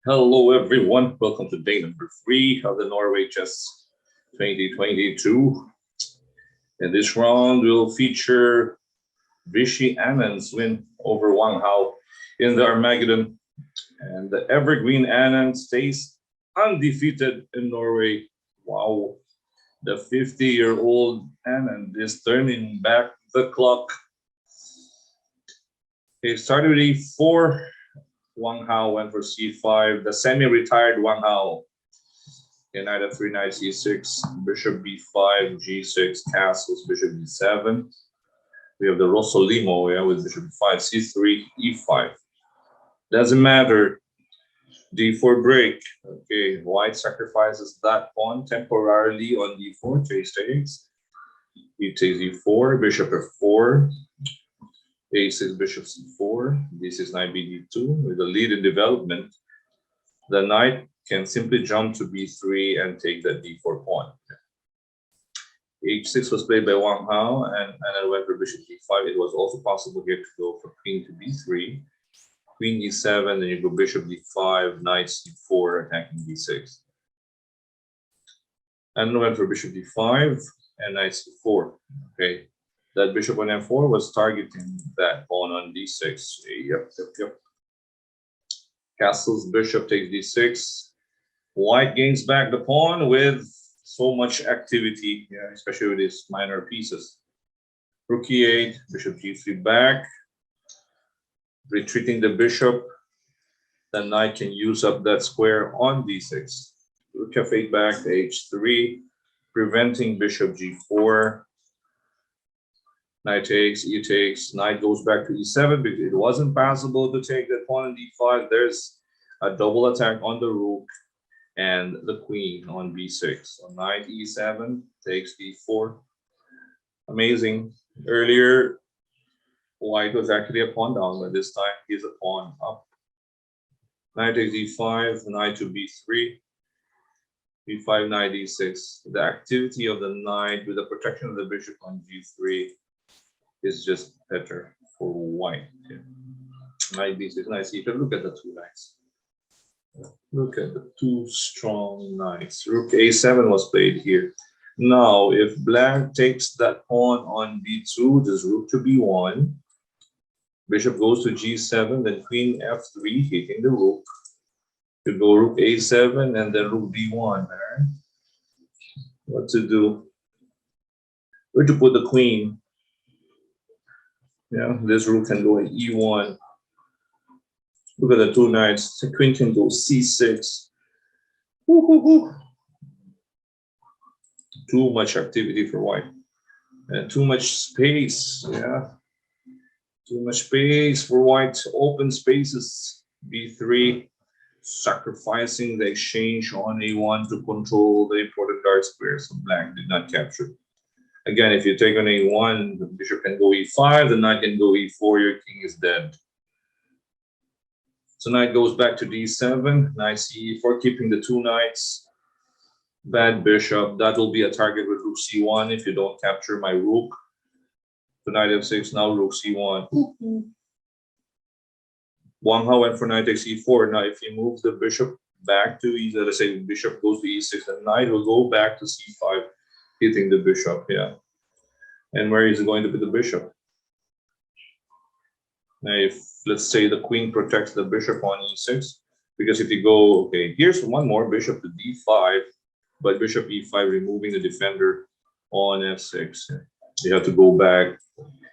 Hello, everyone. Welcome to day number 3 of the Norway Chess 2022. In this round, we'll feature Vishy Anand's win over Wang Hao in the Armageddon. And the Evergreen Anand stays undefeated in Norway. Wow. The 50-year-old Anand is turning back the clock. He started with E4. Wang Hao went for C5. The semi-retired Wang Hao. Knight f3, knight c6, bishop b5, g6, castles, bishop b7. We have the Rosolimo, with bishop b5, c3, e5. Doesn't matter. d4 break. Okay, white sacrifices that pawn temporarily on d4. Chase takes. He takes e4, bishop f4, a6, bishop c4, d6, knight bd2 with a lead in development. The knight can simply jump to b3 and take the d4 pawn. h6 was played by Wang Hao, and I went for bishop d5. It was also possible here to go for queen to b3, queen e7, then you go bishop d5, knight c4, attacking d6. And went for bishop d5 and knight c4. Okay, that bishop on f4 was targeting that pawn on d6. Yep. Castles, bishop takes d6. White gains back the pawn with so much activity, especially with these minor pieces. Rook e8, bishop g3 back, retreating the bishop. The knight can use up that square on d6. Rook f8 back to h3, preventing bishop g4. Knight takes, e takes, knight goes back to e7 because it wasn't possible to take the pawn on d5. There's a double attack on the rook and the queen on b6. So knight e7 takes d4. Amazing. Earlier, white was actually a pawn down, but this time he's a pawn up. Knight takes d5, knight to b3, b5, knight d6. The activity of the knight with the protection of the bishop on g3 is just better for white. Knight b6, knight c5. Look at the two knights. Look at the two strong knights. Rook a7 was played here. Now, if black takes that pawn on b2, just rook to b1. Bishop goes to g7, then queen f3, hitting the rook. You go rook a7 and then rook b1. Right? What to do? Where to put the queen? This rook can go at e1. Look at the two knights. The queen can go c6. Too much activity for white. And too much space. Too much space for white. Open spaces. b3. Sacrificing the exchange on a1 to control the important dark square. So black did not capture. Again, if you take on a1, the bishop can go e5. The knight can go e4. Your king is dead. So knight goes back to d7, knight c4, keeping the two knights. Bad bishop. That will be a target with rook c1 if you don't capture my rook. So knight f6, now rook c1. Wang Hao went for knight takes e4. Now, if he moves the bishop back to e, let's say bishop goes to e6, the knight will go back to c5, hitting the bishop. And where is he going to put the bishop? Now, if let's say the queen protects the bishop on e6, because if you go, okay, here's one more bishop to d5, but bishop e5 removing the defender on f6. You have to go back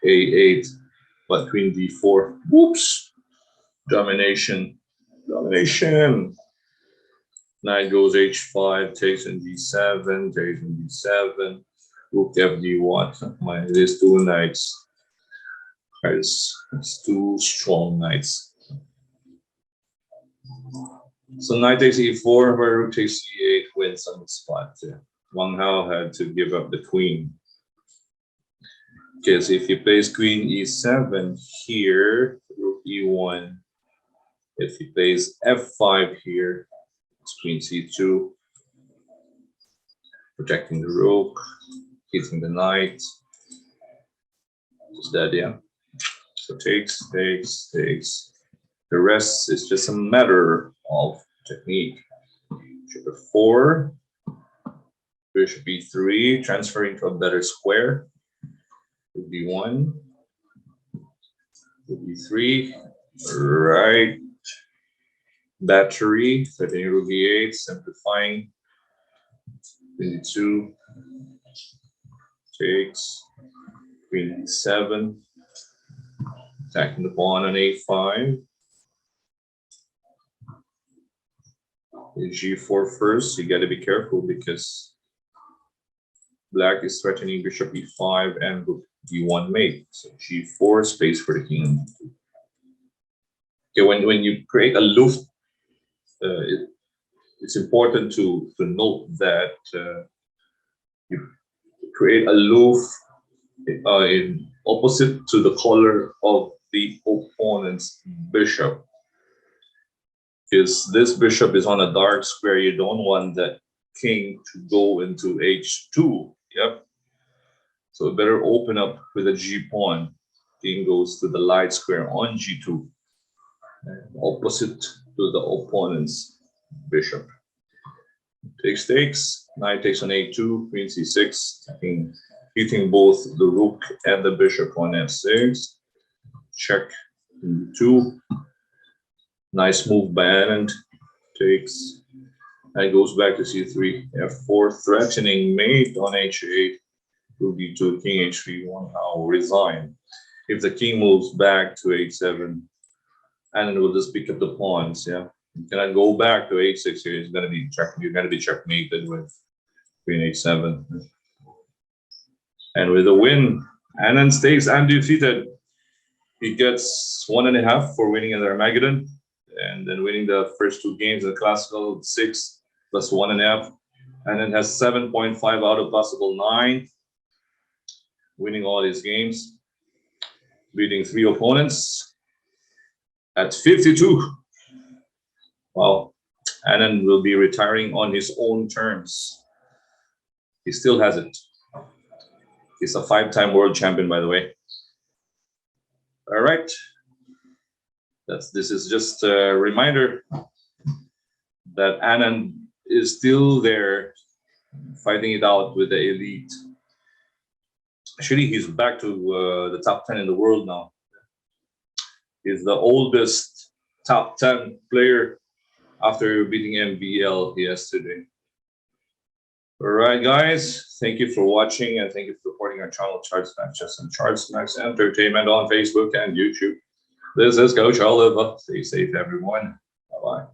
a8, but queen d4. Whoops! Domination. Knight goes h5, takes in g7, takes in d7, rook fd1. These two knights. It's two strong knights. So knight takes e4, where rook takes e8, wins on the spot. Wang Hao had to give up the queen. Okay, so if he plays queen e7 here, rook e1. If he plays f5 here, it's queen c2, protecting the rook, hitting the knight. Just that, So takes. The rest is just a matter of Technique. Bishop f4. Bishop b3, transferring to a better square. Rook b1. Rook b3. Right. Battery. Threatening rook b8. Simplifying. 22. Takes. Queen e7. Attacking the pawn on a5. G4 first. You got to be careful because Black is threatening bishop e5 and rook d1 mate. So g4, space for the king. Okay, when you create a loop, it's important to note that you create a loop in opposite to the color of the opponent's bishop. Because this bishop is on a dark square, you don't want that king to go into h2. Yep. So better open up with a g pawn. King goes to the light square on g2, opposite to the opponent's bishop. Takes. Knight takes on a2, queen c6, hitting both the rook and the bishop on f6. Check e2. Nice move by Anand. Takes. And goes back to c3, f4, threatening mate on h8. Rook d2, king h3, Wang Hao resign. If the king moves back to h7, Anand will just pick up the pawns. Yeah, you cannot go back to h6 here. It's gonna be you're gonna be checkmated with queen h7. And with a win, Anand stays undefeated. He gets 1.5 for winning in the Armageddon, and then winning the first 2 games in the Classical 6 plus 1.5, and then has 7.5 out of possible 9. Winning all his games, beating 3 opponents at 52. Wow. Anand will be retiring on his own terms. He still has it. He's a 5-time world champion, by the way. All right. This is just a reminder that Anand is still there fighting it out with the elite. Actually, he's back to the top 10 in the world now. He's the oldest top 10 player after beating MBL yesterday. All right, guys. Thank you for watching, and thank you for supporting our channel, Charts Matches and Charts Max Entertainment on Facebook and YouTube. This is Coach Oliver. Stay safe, everyone. Bye-bye.